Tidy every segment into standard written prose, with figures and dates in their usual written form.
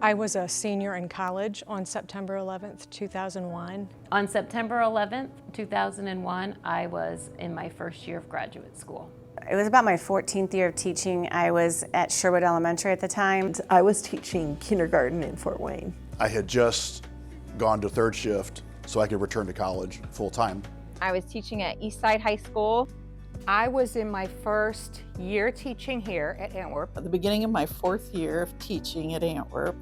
I was a senior in college on September 11th, 2001. On September 11th, 2001, I was in my first year of graduate school. It was about my 14th year of teaching. I was at Sherwood Elementary at the time. I was teaching kindergarten in Fort Wayne. I had just gone to third shift so I could return to college full time. I was teaching at Eastside High School. I was in my first year teaching here at Antwerp. At the beginning of my 4th year of teaching at Antwerp,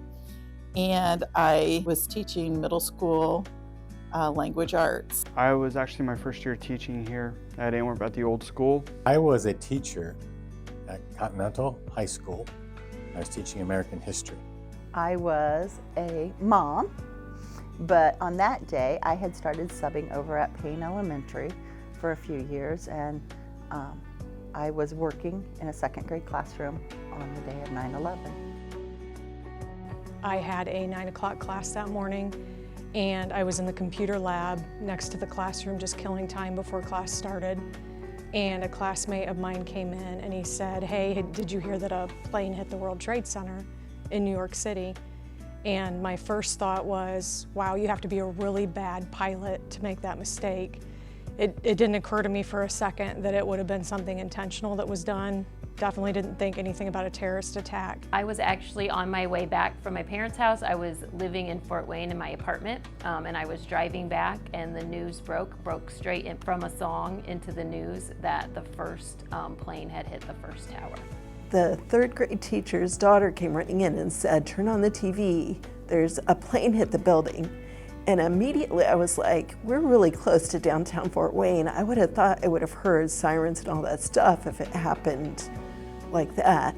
and I was teaching middle school language arts. I was actually my first year teaching here at Antwerp at the old school. I was a teacher at Continental High School. I was teaching American history. I was a mom, but on that day I had started subbing over at Payne Elementary for a few years, and I was working in a 2nd grade classroom on the day of 9/11. I had a 9 o'clock class that morning, and I was in the computer lab next to the classroom just killing time before class started. And a classmate of mine came in and he said, "Hey, did you hear that a plane hit the World Trade Center in New York City?" And my first thought was, wow, you have to be a really bad pilot to make that mistake. It didn't occur to me for a second that it would have been something intentional that was done. Definitely didn't think anything about a terrorist attack. I was actually on my way back from my parents' house. I was living in Fort Wayne in my apartment, and I was driving back, and the news broke straight in from a song into the news that the first plane had hit the first tower. The 3rd grade teacher's daughter came running in and said, "Turn on the TV, there's a plane hit the building." And immediately I was like, we're really close to downtown Fort Wayne. I would have thought I would have heard sirens and all that stuff if it happened like that.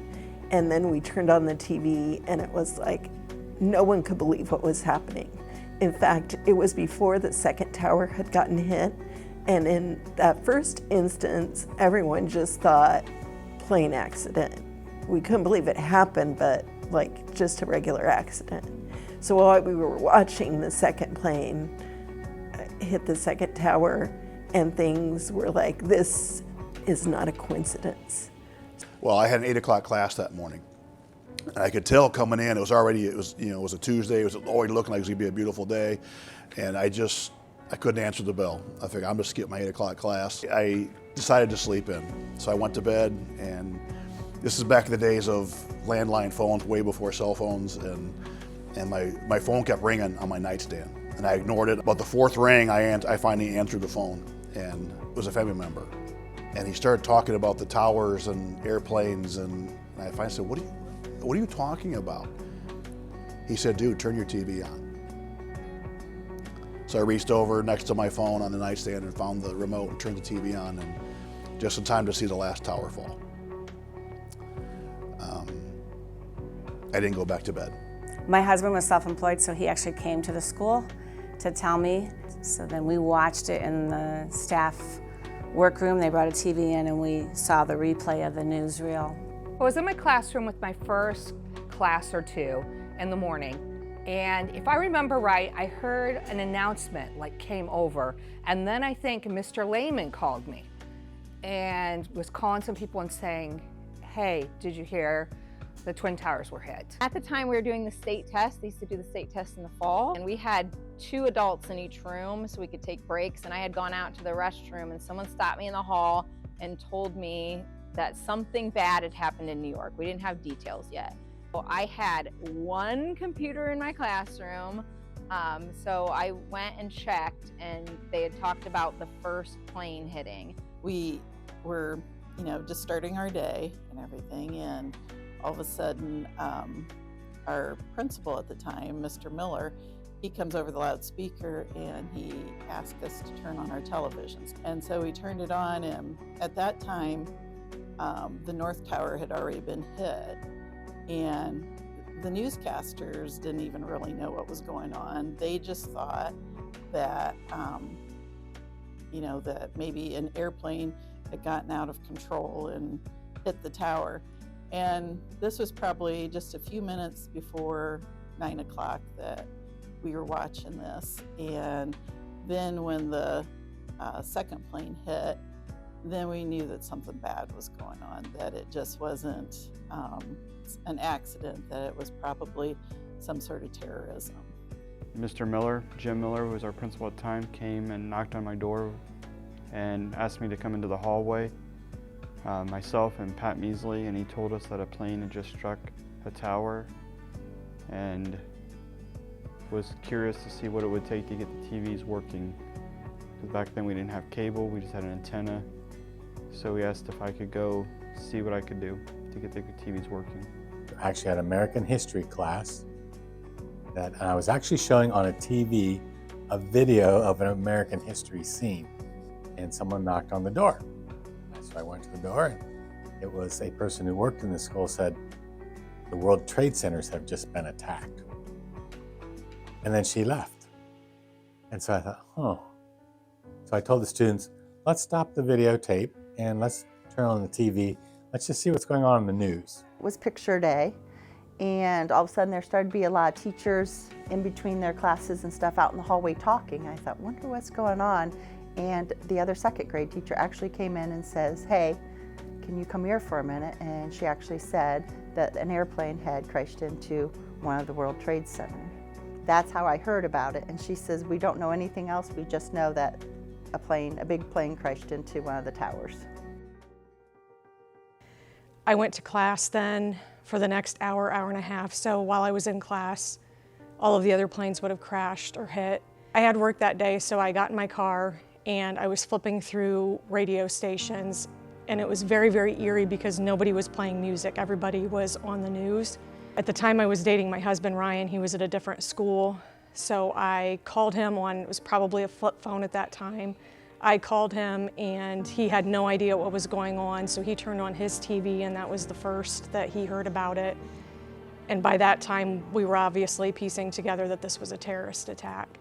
And then we turned on the TV and it was like, no one could believe what was happening. In fact, it was before the 2nd tower had gotten hit. And in that first instance, everyone just thought plane accident. We couldn't believe it happened, but like just a regular accident. So while we were watching the 2nd plane hit the 2nd tower, and things were like, this is not a coincidence. Well, I had an 8 o'clock class that morning. And I could tell coming in, it was a Tuesday, it was already looking like it was gonna be a beautiful day. And I couldn't answer the bell. I figured I'm gonna skip my 8 o'clock class. I decided to sleep in. So I went to bed, and this is back in the days of landline phones, way before cell phones, and my phone kept ringing on my nightstand, and I ignored it. About the 4th ring, I finally answered the phone, and it was a family member. And he started talking about the towers and airplanes, and I finally said, what are you talking about? He said, "Dude, turn your TV on." So I reached over next to my phone on the nightstand and found the remote and turned the TV on, and just in time to see the last tower fall. I didn't go back to bed. My husband was self-employed, so he actually came to the school to tell me. So then we watched it in the staff workroom. They brought a TV in and we saw the replay of the newsreel. I was in my classroom with my first class or two in the morning. And if I remember right, I heard an announcement like came over. And then I think Mr. Lehman called me and was calling some people and saying, "Hey, did you hear the Twin Towers were hit?" At the time we were doing the state test. They used to do the state test in the fall, and we had 2 adults in each room so we could take breaks, and I had gone out to the restroom and someone stopped me in the hall and told me that something bad had happened in New York. We didn't have details yet. So I had 1 computer in my classroom, so I went and checked, and they had talked about the first plane hitting. We were, just starting our day and everything, and all of a sudden, our principal at the time, Mr. Miller, he comes over the loudspeaker and he asked us to turn on our televisions. And so we turned it on, and at that time, the North Tower had already been hit, and the newscasters didn't even really know what was going on. They just thought that, that maybe an airplane had gotten out of control and hit the tower. And this was probably just a few minutes before 9 o'clock that we were watching this. And then when the 2nd plane hit, then we knew that something bad was going on, that it just wasn't an accident, that it was probably some sort of terrorism. Mr. Miller, Jim Miller, who was our principal at the time, came and knocked on my door and asked me to come into the hallway, myself and Pat Measley, and he told us that a plane had just struck a tower and was curious to see what it would take to get the TVs working. Because back then we didn't have cable, we just had an antenna. So he asked if I could go see what I could do to get the TVs working. I actually had American history class that I was actually showing on a TV a video of an American history scene, and someone knocked on the door. So I went to the door, and it was a person who worked in the school said, "The World Trade Centers have just been attacked." And then she left. And so I thought, oh. So I told the students, let's stop the videotape and let's turn on the TV. Let's just see what's going on in the news. It was picture day, and all of a sudden there started to be a lot of teachers in between their classes and stuff out in the hallway talking. I thought, wonder what's going on. And the other second grade teacher actually came in and says, hey, can you come here for a minute? And she actually said that an airplane had crashed into one of the World Trade Center. That's how I heard about it. And she says, we don't know anything else. We just know that a big plane crashed into one of the towers. I went to class then for the next hour, hour and a half. So while I was in class, all of the other planes would have crashed or hit. I had work that day, so I got in my car and I was flipping through radio stations, and it was very, very eerie because nobody was playing music. Everybody was on the news. At the time I was dating my husband, Ryan, he was at a different school. So I called him on, it was probably a flip phone at that time. I called him and he had no idea what was going on, so he turned on his TV and that was the first that he heard about it. And by that time, we were obviously piecing together that this was a terrorist attack.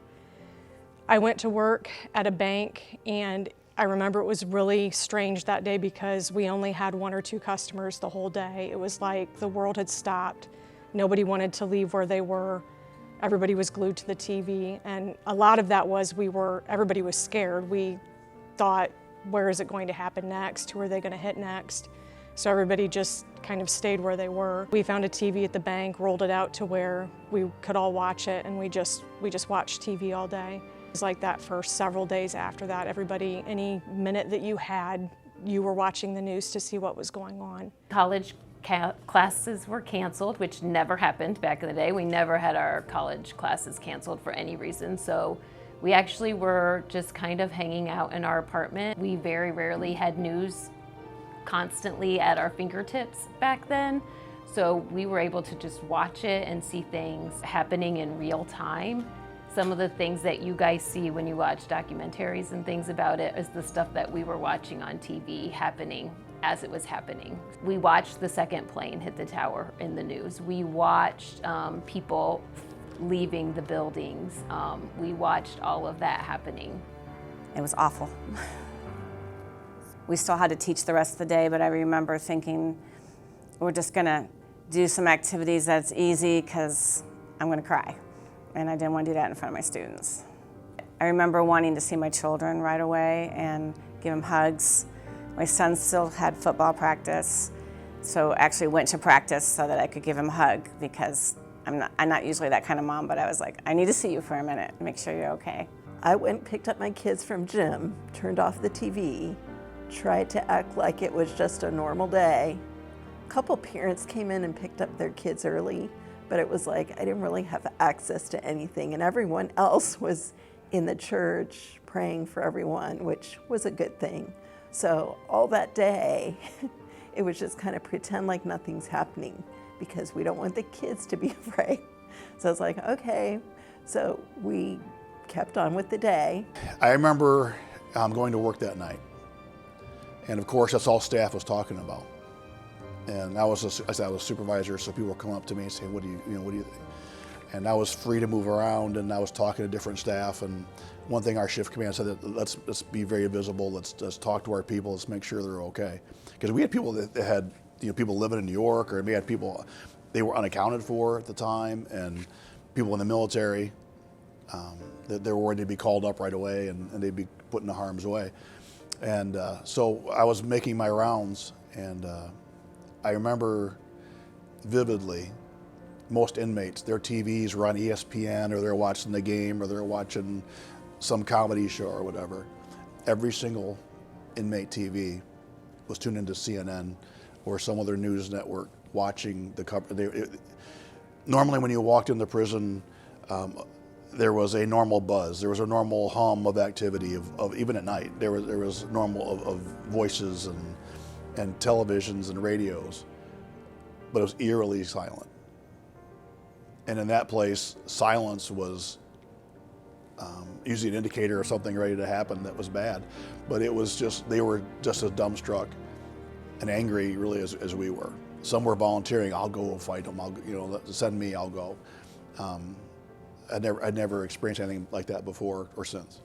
I went to work at a bank, and I remember it was really strange that day because we only had 1 or 2 customers the whole day. It was like the world had stopped. Nobody wanted to leave where they were. Everybody was glued to the TV, and a lot of that was everybody was scared. We thought, where is it going to happen next? Who are they going to hit next? So everybody just kind of stayed where they were. We found a TV at the bank, rolled it out to where we could all watch it, and we just watched TV all day. It was like that for several days after that. Everybody, any minute that you had, you were watching the news to see what was going on. College classes were canceled, which never happened back in the day. We never had our college classes canceled for any reason. So we actually were just kind of hanging out in our apartment. We very rarely had news constantly at our fingertips back then. So we were able to just watch it and see things happening in real time. Some of the things that you guys see when you watch documentaries and things about it is the stuff that we were watching on TV happening as it was happening. We watched the second plane hit the tower in the news. We watched people leaving the buildings. We watched all of that happening. It was awful. We still had to teach the rest of the day, but I remember thinking, we're just gonna do some activities that's easy because I'm gonna cry. And I didn't want to do that in front of my students. I remember wanting to see my children right away and give them hugs. My son still had football practice, so actually went to practice so that I could give him a hug because I'm not usually that kind of mom, but I was like, I need to see you for a minute, make sure you're okay. I went and picked up my kids from gym, turned off the TV, tried to act like it was just a normal day. A couple parents came in and picked up their kids early, but it was like I didn't really have access to anything, and everyone else was in the church praying for everyone, which was a good thing. So all that day, it was just kind of pretend like nothing's happening because we don't want the kids to be afraid. So I was like, okay. So we kept on with the day. I remember going to work that night. And of course, that's all staff was talking about. And I was a supervisor, so people would come up to me and say, what do you think? And I was free to move around, and I was talking to different staff. And one thing our shift command said, that let's be very visible. Let's talk to our people. Let's make sure they're okay. Because we had people that had people living in New York, or we had people they were unaccounted for at the time, and people in the military that they were worried to be called up right away and they'd be put into harm's way. And so I was making my rounds, and I remember vividly most inmates, their TVs were on ESPN, or they're watching the game, or they're watching some comedy show or whatever. Every single inmate TV was tuned into CNN or some other news network watching the cover. Normally when you walked in the prison, there was a normal buzz. There was a normal hum of activity of even at night. There was normal of voices and televisions and radios, but it was eerily silent. And in that place, silence was usually an indicator of something ready to happen that was bad. But it was just, they were just as dumbstruck and angry really as we were. Some were volunteering, I'll go fight them, send me, I'll go. I'd never experienced anything like that before or since.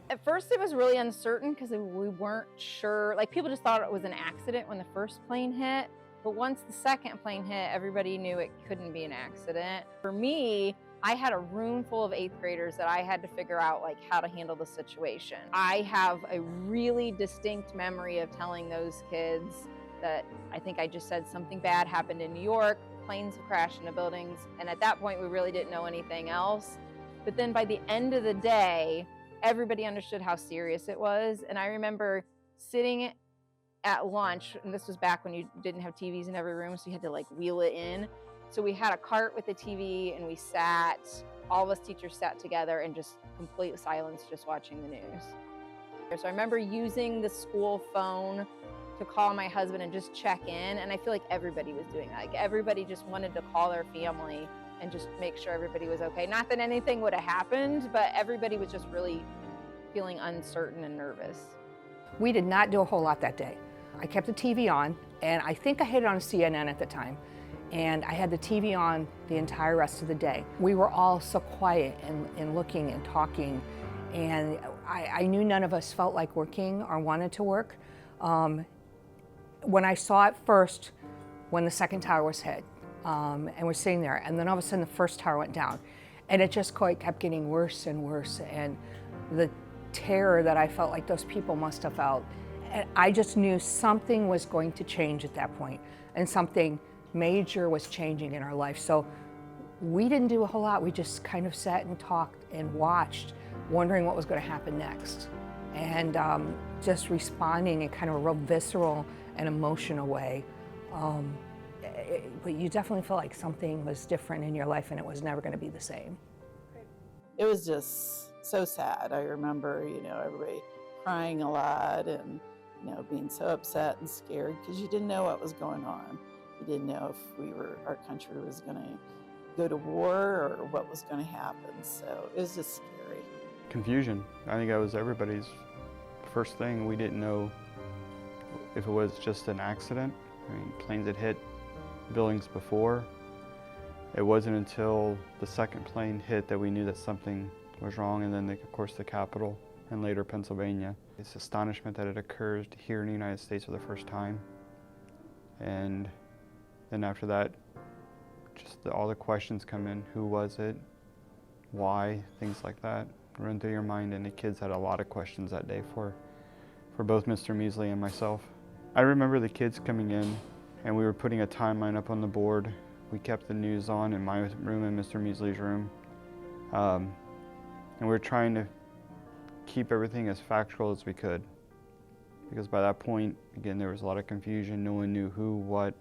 At first it was really uncertain because we weren't sure, like people just thought it was an accident when the first plane hit. But once the second plane hit, everybody knew it couldn't be an accident. For me, I had a room full of 8th graders that I had to figure out like how to handle the situation. I have a really distinct memory of telling those kids that I think I just said something bad happened in New York, planes have crashed into buildings, and at that point we really didn't know anything else. But then by the end of the day, everybody understood how serious it was. And I remember sitting at lunch, and this was back when you didn't have TVs in every room, so you had to like wheel it in. So we had a cart with the TV and we sat, all of us teachers sat together in just complete silence, just watching the news. So I remember using the school phone to call my husband and just check in. And I feel like everybody was doing that. Like everybody just wanted to call their family and just make sure everybody was okay. Not that anything would have happened, but everybody was just really feeling uncertain and nervous. We did not do a whole lot that day. I kept the TV on, and I think I had it on CNN at the time, and I had the TV on the entire rest of the day. We were all so quiet and looking and talking, and I knew none of us felt like working or wanted to work. When I saw it first, when the second tower was hit, and we're sitting there, and then all of a sudden the first tower went down, and it just kept getting worse and worse, and the terror that I felt like those people must have felt. And I just knew something was going to change at that point, and something major was changing in our life. So we didn't do a whole lot. We just kind of sat and talked and watched, wondering what was going to happen next, and just responding in kind of a real visceral and emotional way. But you definitely felt like something was different in your life, and it was never going to be the same. It was just so sad. I remember, everybody crying a lot and, being so upset and scared because you didn't know what was going on. You didn't know if our country was going to go to war or what was going to happen. So it was just scary. Confusion. I think that was everybody's first thing. We didn't know if it was just an accident. I mean, planes had hit buildings before. It wasn't until the second plane hit that we knew that something was wrong, and then of course the Capitol and later Pennsylvania. It's astonishment that it occurs here in the United States for the first time. And then after that, just all the questions come in. Who was it? Why? Things like that run through your mind, and the kids had a lot of questions that day for both Mr. Measley and myself. I remember the kids coming in, and we were putting a timeline up on the board. We kept the news on in my room and Mr. Measley's room. And we were trying to keep everything as factual as we could. Because by that point, again, there was a lot of confusion. No one knew who, what,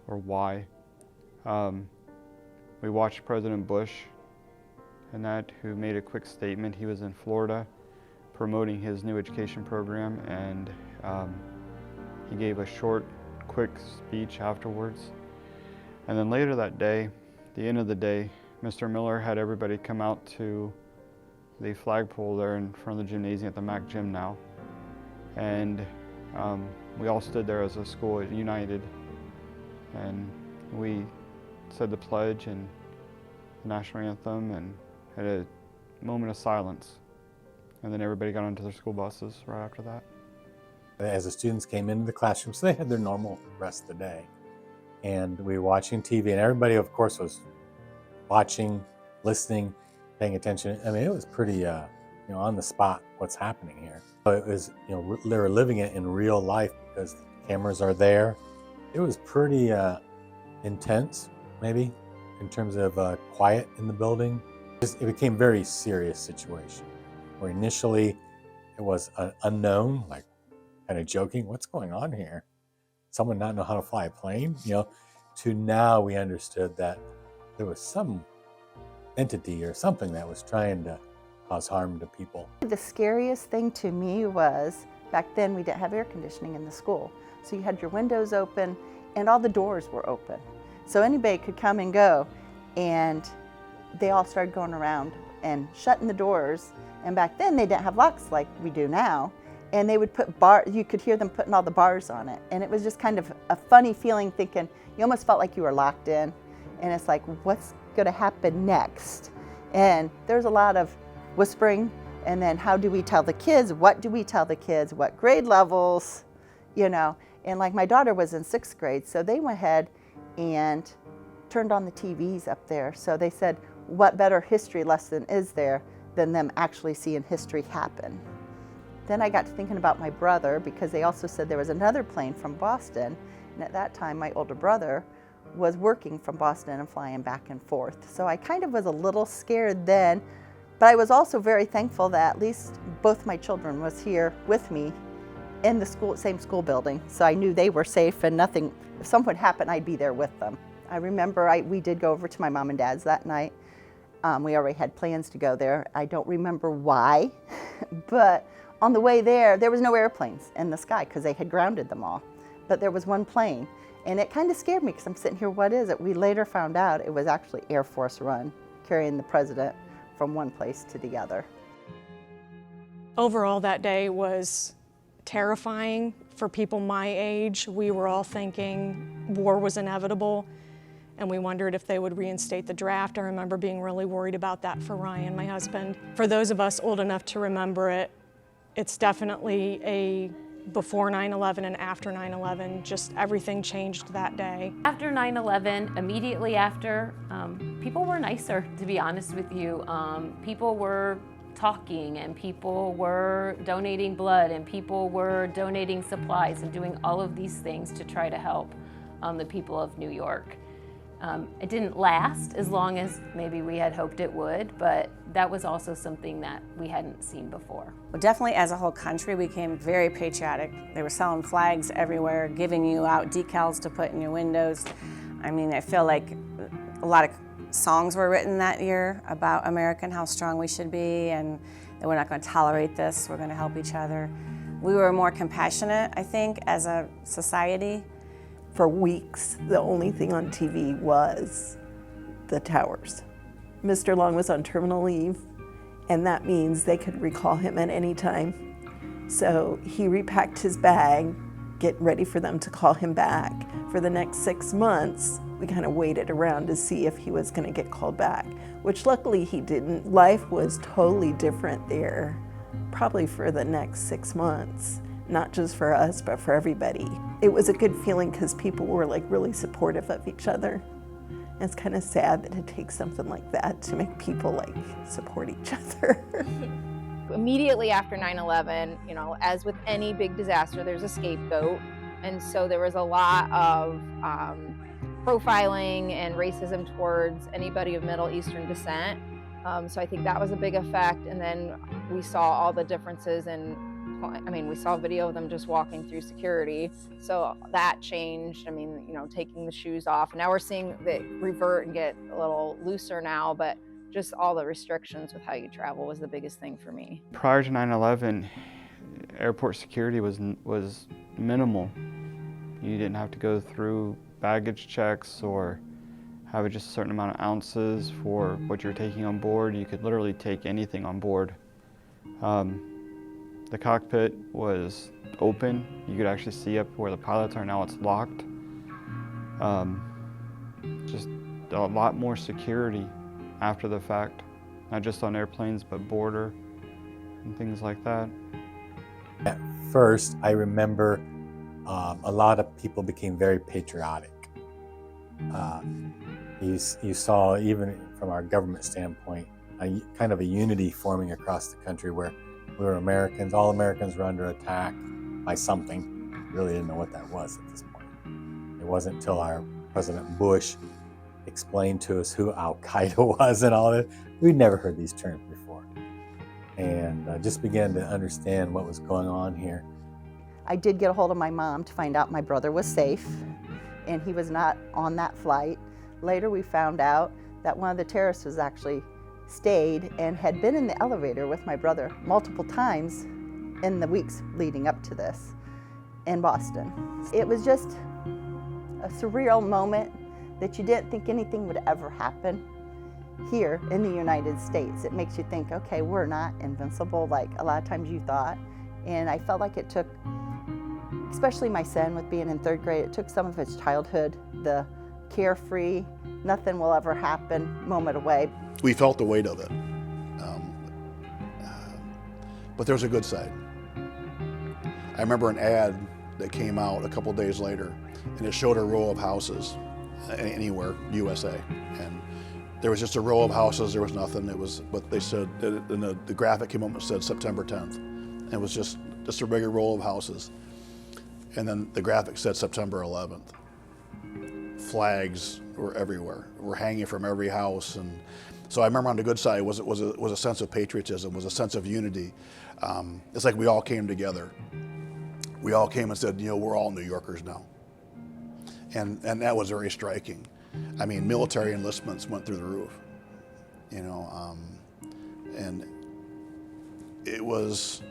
or why. We watched President Bush, who made a quick statement. He was in Florida promoting his new education program, and he gave a short, quick speech afterwards. And then later that day, the end of the day, Mr. Miller had everybody come out to the flagpole there in front of the gymnasium at the MAC gym now. And we all stood there as a school united, and we said the pledge and the national anthem and had a moment of silence. And then everybody got onto their school buses right after that. As the students came into the classroom, so they had their normal rest of the day. And we were watching TV, and everybody, of course, was watching, listening, paying attention. I mean, it was pretty, on the spot what's happening here. So it was, they were living it in real life because the cameras are there. It was pretty intense, maybe, in terms of quiet in the building. It became a very serious situation where initially it was an unknown, like kind of joking, what's going on here? Someone not know how to fly a plane, to now we understood that there was some entity or something that was trying to cause harm to people. The scariest thing to me was, back then we didn't have air conditioning in the school. So you had your windows open and all the doors were open. So anybody could come and go, and they all started going around and shutting the doors. And back then they didn't have locks like we do now. And they would put you could hear them putting all the bars on it. And it was just kind of a funny feeling, thinking, you almost felt like you were locked in. And it's like, what's gonna happen next? And there's a lot of whispering, and then how do we tell the kids? What do we tell the kids? What grade levels? And like my daughter was in 6th grade, so they went ahead and turned on the TVs up there. So they said, what better history lesson is there than them actually seeing history happen? Then I got to thinking about my brother, because they also said there was another plane from Boston. And at that time, my older brother was working from Boston and flying back and forth. So I kind of was a little scared then, but I was also very thankful that at least both my children was here with me in the same school building. So I knew they were safe and nothing, if something would happen, I'd be there with them. I remember we did go over to my mom and dad's that night. We already had plans to go there. I don't remember why, but on the way there was no airplanes in the sky because they had grounded them all. But there was one plane, and it kind of scared me because I'm sitting here, what is it? We later found out it was actually Air Force One, carrying the president from one place to the other. Overall, that day was terrifying for people my age. We were all thinking war was inevitable, and we wondered if they would reinstate the draft. I remember being really worried about that for Ryan, my husband. For those of us old enough to remember it, it's definitely a before 9/11 and after 9/11, just everything changed that day. After 9/11, immediately after, people were nicer, to be honest with you. People were talking, and people were donating blood, and people were donating supplies and doing all of these things to try to help the people of New York. It didn't last as long as maybe we had hoped it would, but that was also something that we hadn't seen before. Well, definitely as a whole country, we became very patriotic. They were selling flags everywhere, giving you out decals to put in your windows. I mean, I feel like a lot of songs were written that year about America and how strong we should be, and that we're not going to tolerate this, we're going to help each other. We were more compassionate, I think, as a society. For weeks, the only thing on TV was the towers. Mr. Long was on terminal leave, and that means they could recall him at any time. So he repacked his bag, getting ready for them to call him back. For the next 6 months, we kind of waited around to see if he was going to get called back, which luckily he didn't. Life was totally different there, probably for the next 6 months. Not just for us, but for everybody. It was a good feeling because people were like really supportive of each other. And it's kind of sad that it takes something like that to make people like support each other. Immediately after 9/11, as with any big disaster, there's a scapegoat. And so there was a lot of profiling and racism towards anybody of Middle Eastern descent. So I think that was a big effect. And then we saw all the differences we saw video of them just walking through security. So that changed. Taking the shoes off. Now we're seeing it revert and get a little looser now, but just all the restrictions with how you travel was the biggest thing for me. Prior to 9/11, airport security was minimal. You didn't have to go through baggage checks or have just a certain amount of ounces for what you're taking on board. You could literally take anything on board. The cockpit was open. You could actually see up where the pilots are. Now it's locked. Just a lot more security after the fact, not just on airplanes, but border and things like that. At first, I remember a lot of people became very patriotic. You saw, even from our government standpoint, kind of a unity forming across the country where we were Americans. All Americans were under attack by something. We really didn't know what that was at this point. It wasn't until our President Bush explained to us who Al-Qaeda was and all that. We'd never heard these terms before. And just began to understand what was going on here. I did get a hold of my mom to find out my brother was safe and he was not on that flight. Later we found out that one of the terrorists was actually stayed and had been in the elevator with my brother multiple times in the weeks leading up to this in Boston. It was just a surreal moment that you didn't think anything would ever happen here in the United States. It makes you think, okay, we're not invincible like a lot of times you thought. And I felt like it took, especially my son with being in 3rd grade, it took some of his childhood, the carefree, nothing will ever happen moment away. We felt the weight of it. But there's a good side. I remember an ad that came out a couple days later, and it showed a row of houses anywhere, USA. And there was just a row of houses, there was nothing. It was what they said, and the graphic came up and said September 10th. And it was just a regular row of houses. And then the graphic said September 11th. Flags were everywhere, were hanging from every house. And so I remember on the good side was a sense of patriotism, was a sense of unity. It's like we all came together. We all came and said, you know, we're all New Yorkers now. And that was very striking. I mean, military enlistments went through the roof, you know, and it was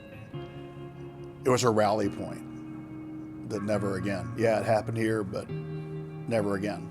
a rally point that never again. Yeah, it happened here, but never again.